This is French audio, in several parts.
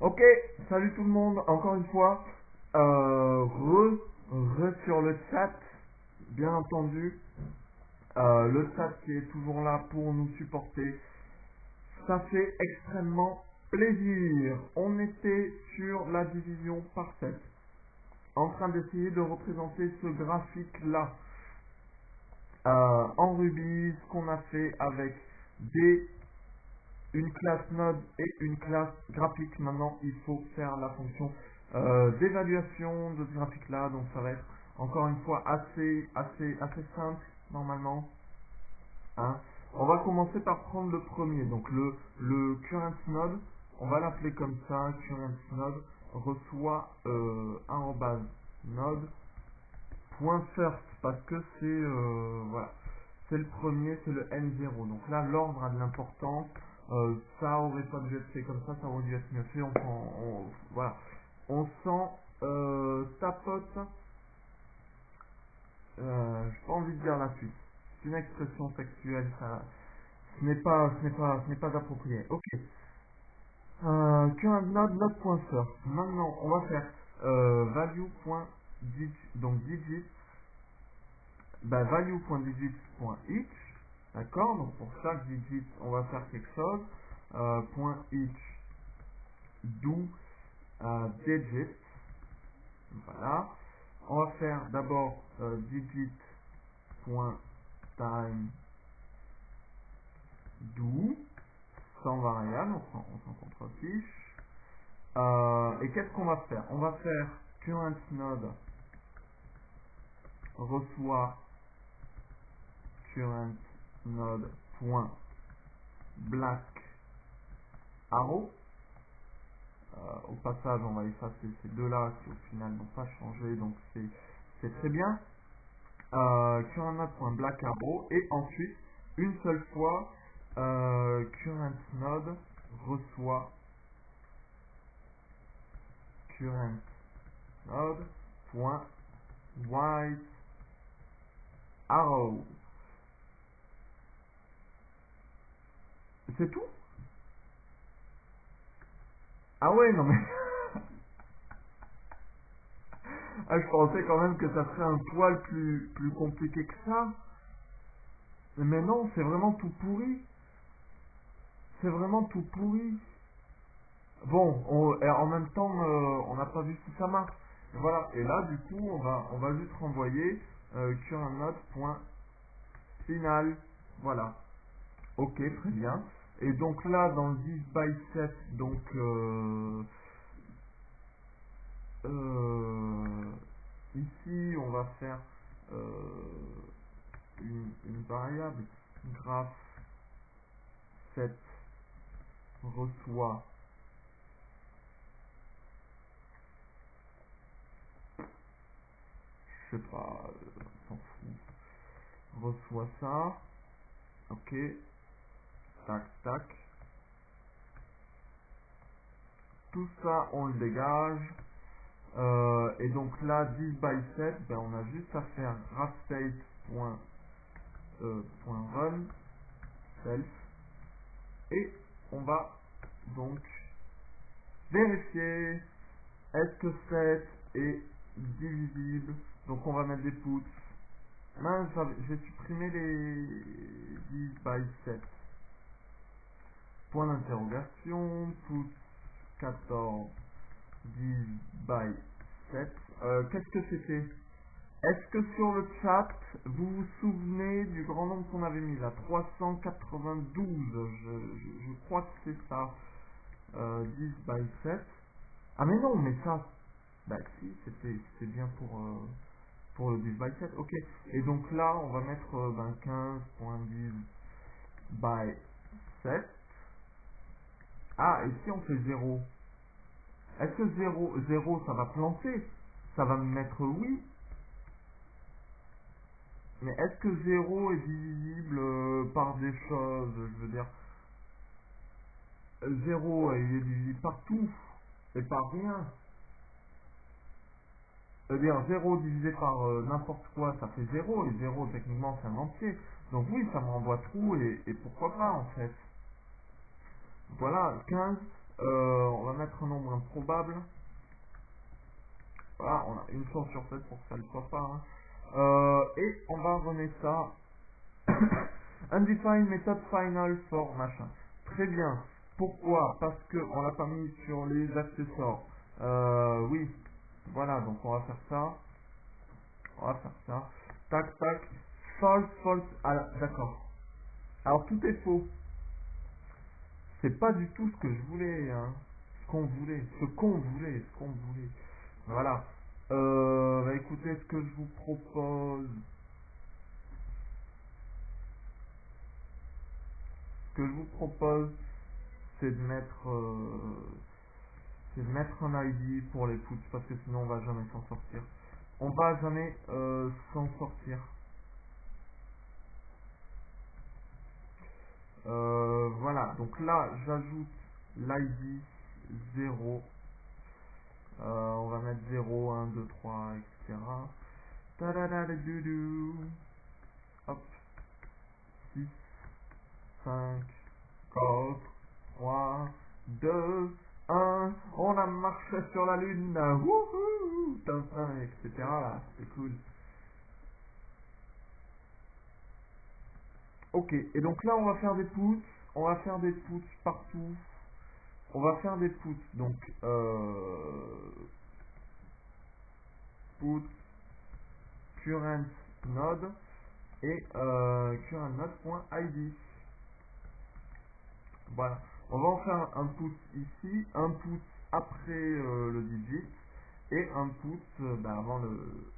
Ok, salut tout le monde, encore une fois. Sur le chat, bien entendu. Le chat qui est toujours là pour nous supporter. Ça fait extrêmement plaisir. On était sur la division par 7, en train d'essayer de représenter ce graphique-là en Ruby, ce qu'on a fait avec une classe node et une classe graphique. Maintenant, il faut faire la fonction d'évaluation de ce graphique-là. Donc, ça va être encore une fois assez simple normalement. Hein. On va commencer par prendre le premier. Donc, le current node, on va l'appeler comme ça. Current node reçoit arrobase node point first parce que c'est voilà, c'est le premier, c'est le N0. Donc là, l'ordre a de l'importance. Ça aurait pas dû être fait comme ça aurait dû être mieux fait. Voilà. On s'en tapote. J'ai pas envie de dire la suite. C'est une expression textuelle, ça. Ce n'est pas approprié. Ok. Current node, node.first. Maintenant, on va faire value.digit, donc digit, value.digit.each. D'accord, donc pour chaque digit, on va faire quelque chose. .each do digit. Voilà. On va faire d'abord digit.time do sans variable, on s'en contrefiche. Et qu'est-ce qu'on va faire? On va faire current node reçoit current node point black arrow. Au passage, on va effacer ces deux-là qui au final n'ont pas changé, donc c'est très bien. Current node point black arrow, et ensuite, une seule fois, current node reçoit current node point white arrow. C'est tout? Ah ouais, non mais... ah, je pensais quand même que ça serait un poil plus compliqué que ça. Mais non, c'est vraiment tout pourri. C'est vraiment tout pourri. Bon, en même temps, on n'a pas vu si ça marche. Et voilà. Et là, du coup, on va juste renvoyer current node.final. Voilà. Ok, très bien. Et donc là, dans le 10 by 7, donc ici, on va faire une variable graph 7 reçoit, je sais pas, on s'en fout, reçoit ça, ok, tac tac, tout ça on le dégage. Et donc là 10 by 7, ben on a juste à faire graphstate.run self, et on va donc vérifier est-ce que 7 est divisible. Donc on va mettre des puts. Mince, j'ai supprimé les 10 by 7. Point d'interrogation, put 14 10 by 7. Qu'est-ce que c'était? Est-ce que sur le chat, vous vous souvenez du grand nombre qu'on avait mis là? 392, je crois que c'est ça. 10 by 7. Ah mais non, mais ça, bah si, c'était bien pour le 10 by 7, ok. Et donc là, on va mettre 15.10 by 7. Ah, et si on fait 0? Est-ce que 0 ça va planter? Ça va me mettre oui. Mais est-ce que 0 est divisible par des choses? Je veux dire, 0 il est divisible par tout et par rien. C'est-à-dire 0 divisé par n'importe quoi, ça fait 0, et 0 techniquement c'est un entier. Donc oui, ça me renvoie trou, et pourquoi pas en fait. Voilà, 15. On va mettre un nombre improbable. Voilà, on a une chance sur 7 pour que ça ne le soit pas. Hein. Et on va runner ça. Undefined method final for machin. Très bien. Pourquoi? Parce que on l'a pas mis sur les accessoires. Oui. Voilà, donc on va faire ça. On va faire ça. Tac, tac. False, false. Ah, d'accord. Alors tout est faux. C'est pas du tout ce que je voulais, hein. Ce qu'on voulait. Voilà. Bah écoutez, ce que je vous propose, c'est de mettre, un ID pour les puts parce que sinon on va jamais s'en sortir. On va jamais s'en sortir. Voilà. Donc là, j'ajoute l'ID 0. On va mettre 0, 1, 2, 3, etc. Tadadadadoudou. Hop. 6, 5, 4, 3, 2, 1. On a marché sur la lune. Wouhou. Tintin, etc. Là, c'est cool. Ok. Et donc là, on va faire des puts. On va faire des puts partout. On va faire des puts. Donc, put current node et current node.id. Voilà. On va en faire un put ici, un put après le digit et un put avant le.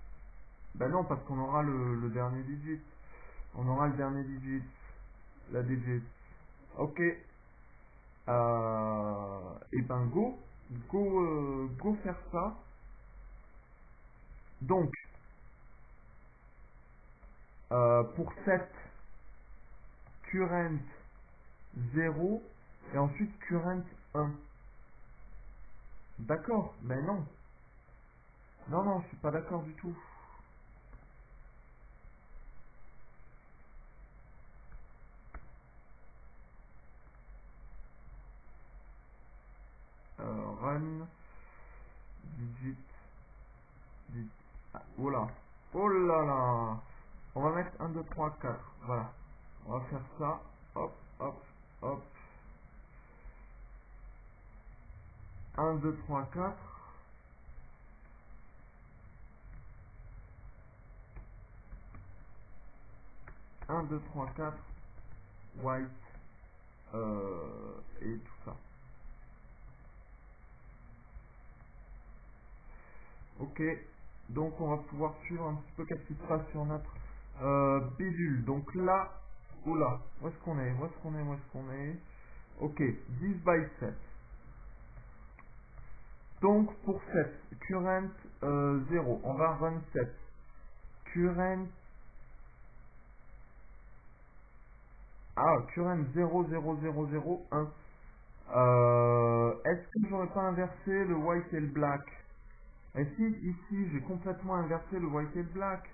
Ben non, parce qu'on aura le dernier digit. On aura le dernier digit, la digit. Ok. Et ben go faire ça. Donc, pour set current 0 et ensuite current 1. D'accord, mais non. Non, non, je suis pas d'accord du tout. Run, digit, digit. Ah, oh là. Oh là là. On va mettre 1, 2, 3, 4. Voilà. On va faire ça. Hop, hop, hop. 1, 2, 3, 4. 1, 2, 3, 4. White. Et tout ça. Ok. Donc on va pouvoir suivre un petit peu qu'est-ce qui se passe sur notre bidule. Donc là, oula, où est-ce qu'on est? Où est-ce qu'on est? Où est-ce qu'on est? Ok, 10 by 7. Donc pour 7, current 0, on va run 7. Current, current 0, 0, 0, 0, 1. Est-ce que j'aurais pas inversé le white et le black? Et si, ici, j'ai complètement inversé le white et le black.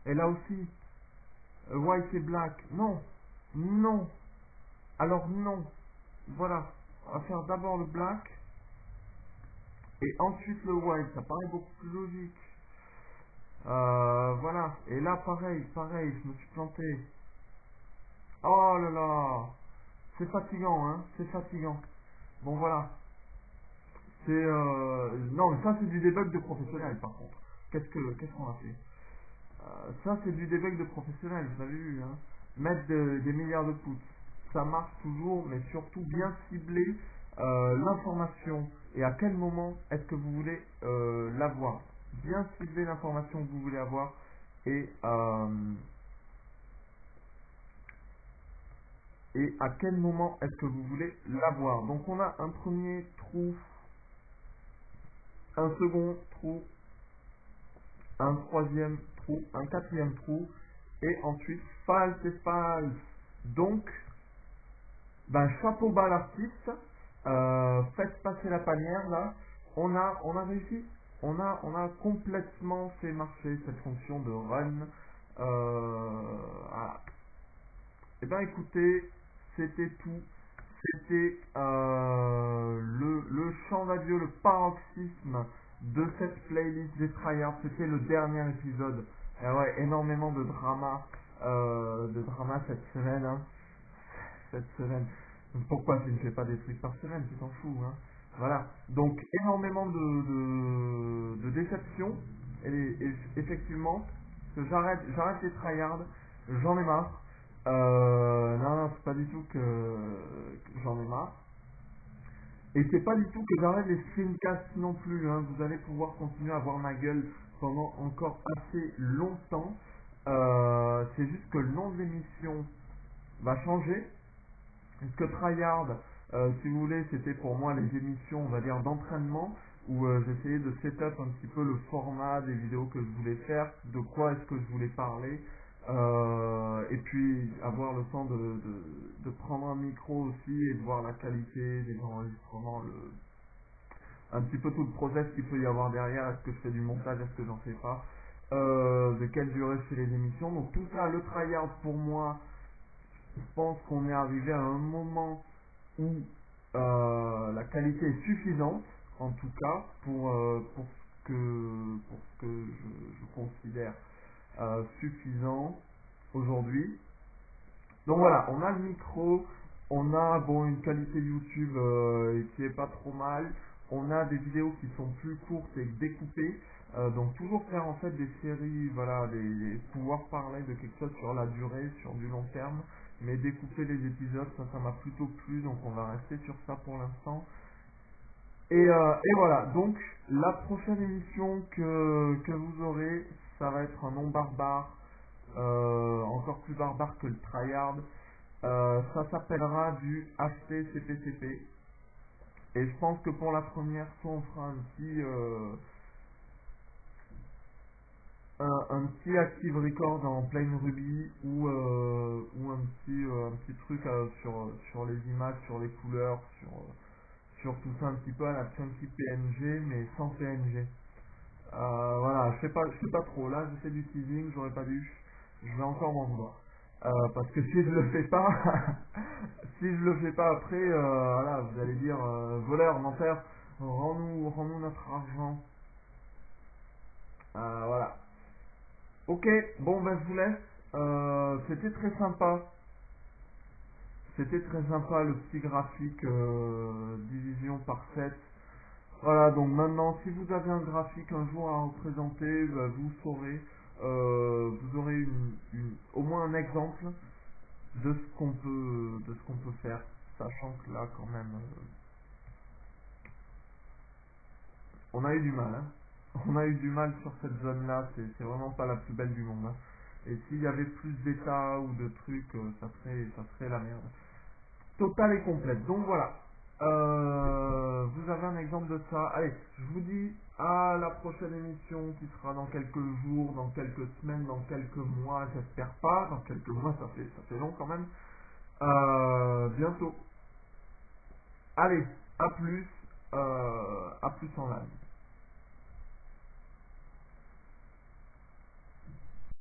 Et là aussi, white et black. Non, non, alors non. Voilà, on va faire d'abord le black et ensuite le white. Ça paraît beaucoup plus logique. Voilà, et là pareil, je me suis planté. Oh là là, c'est fatigant, hein, c'est fatigant. Bon voilà, c'est non, mais ça c'est du debug de professionnel par contre. Qu'est-ce qu'on a fait? Ça c'est du debug de professionnel, vous avez vu, hein. Mettre des milliards de pouces, ça marche toujours, mais surtout bien cibler l'information et à quel moment est-ce que vous voulez l'avoir. Bien cibler l'information que vous voulez avoir et à quel moment est-ce que vous voulez l'avoir. Donc on a un premier trou, un second trou, un troisième trou, un quatrième trou, et ensuite false et false. Donc, ben, chapeau bas l'artiste, faites passer la panière là, on a réussi, on a complètement fait marcher cette fonction de run. Ah. Eh ben écoutez, c'était tout. C'était le le paroxysme de cette playlist des tryhards. C'était le dernier épisode. Et ouais, énormément de drama cette semaine. Hein. Cette semaine. Pourquoi tu ne fais pas des trucs par semaine? Tu t'en fous, hein. Voilà. Donc énormément de déceptions. Et effectivement, que j'arrête les tryhards. J'en ai marre. Non, c'est pas du tout que j'en ai marre. Et c'est pas du tout que j'arrête les screencasts non plus, hein. Vous allez pouvoir continuer à voir ma gueule pendant encore assez longtemps. C'est juste que le nom de l'émission va changer. Parce que Tryhard, si vous voulez, c'était pour moi les émissions, on va dire, d'entraînement, où j'essayais de setup un petit peu le format des vidéos que je voulais faire, de quoi est-ce que je voulais parler, et puis avoir le temps de prendre un micro aussi et de voir la qualité des enregistrements, un petit peu tout le process qu'il peut y avoir derrière, est-ce que je fais du montage, est-ce que j'en fais pas, de quelle durée je fais les émissions. Donc tout ça, le Tryhard pour moi, je pense qu'on est arrivé à un moment où la qualité est suffisante, en tout cas, pour ce que je considère suffisant aujourd'hui. Donc voilà, on a le micro, on a bon une qualité YouTube qui est pas trop mal, on a des vidéos qui sont plus courtes et découpées, donc toujours faire en fait des séries, voilà, pouvoir parler de quelque chose sur la durée, sur du long terme, mais découper les épisodes, ça m'a plutôt plu, donc on va rester sur ça pour l'instant. Et voilà, donc la prochaine émission que vous aurez, ça va être un nom barbare, encore plus barbare que le tryhard. Ça s'appellera du HTCPCP. Et je pense que pour la première, soit on fera un petit Active Record en Plain Ruby ou un petit truc sur les images, sur les couleurs, sur tout ça un petit peu à la Chunky PNG, mais sans PNG. Voilà, je sais pas trop. Là, je fais du teasing, j'aurais pas dû. Je vais encore m'en vouloir. Parce que si je le fais pas, si je le fais pas après, voilà, vous allez dire voleur, menteur, rends-nous notre argent. Voilà. Ok, bon ben je vous laisse. C'était très sympa. C'était très sympa le petit graphique division par 7. Voilà, donc maintenant, si vous avez un graphique un jour à représenter, bah, vous saurez, vous aurez au moins un exemple de ce qu'on peut faire, sachant que là, quand même, on a eu du mal, hein. On a eu du mal sur cette zone-là, c'est vraiment pas la plus belle du monde, hein. Et s'il y avait plus d'états ou de trucs, ça serait la merde. Totale et complète. Donc voilà. Vous avez un exemple de ça. Allez, je vous dis à la prochaine émission qui sera dans quelques jours, dans quelques semaines, dans quelques mois, j'espère pas. Dans quelques mois, ça fait long quand même. Bientôt. Allez, à plus en live.